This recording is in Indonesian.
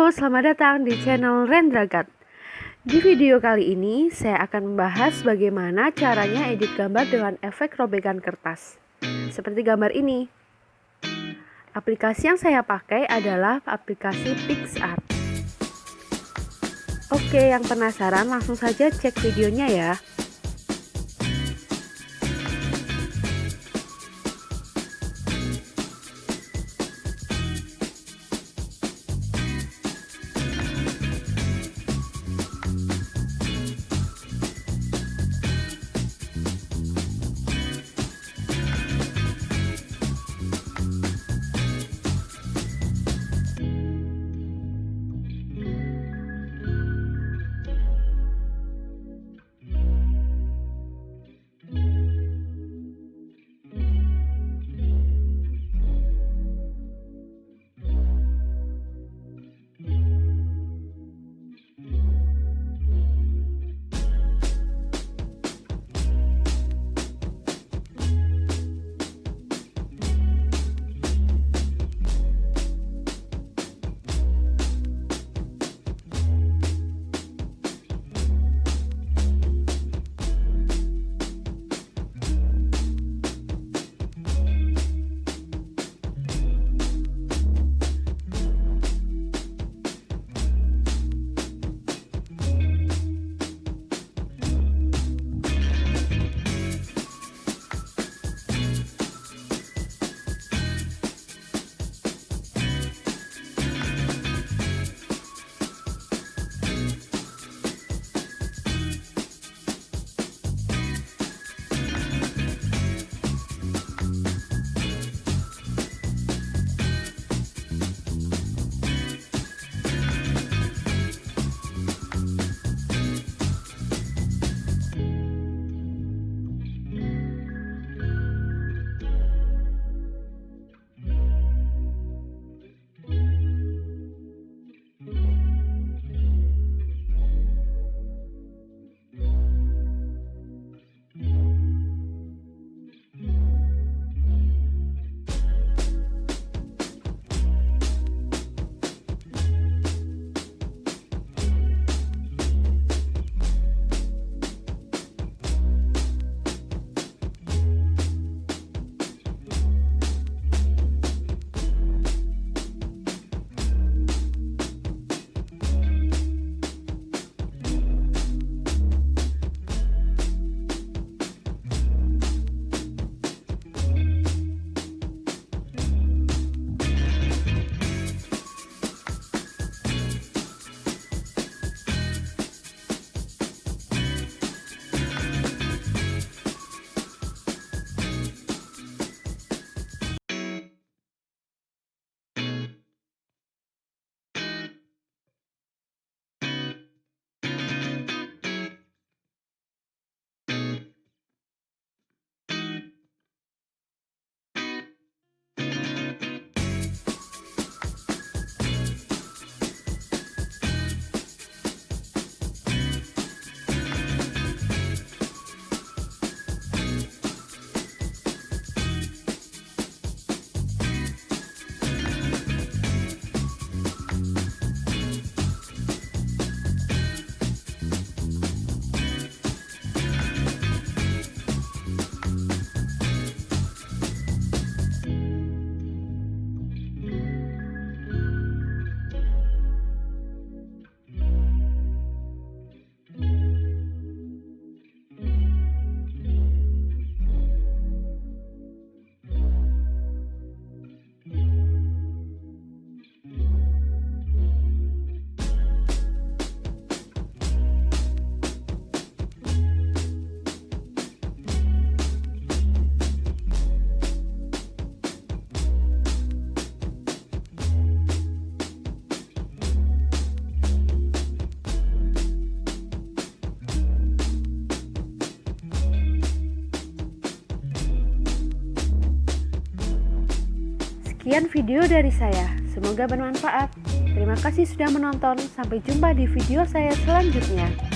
Halo, selamat datang di channel Rendra GAT. Di video kali ini, saya akan membahas bagaimana caranya edit gambar dengan efek robekan kertas. Seperti gambar ini. Aplikasi yang saya pakai adalah aplikasi PicsArt. Oke, yang penasaran langsung saja cek videonya ya. Sekian video dari saya, semoga bermanfaat. Terima kasih sudah menonton, sampai jumpa di video saya selanjutnya.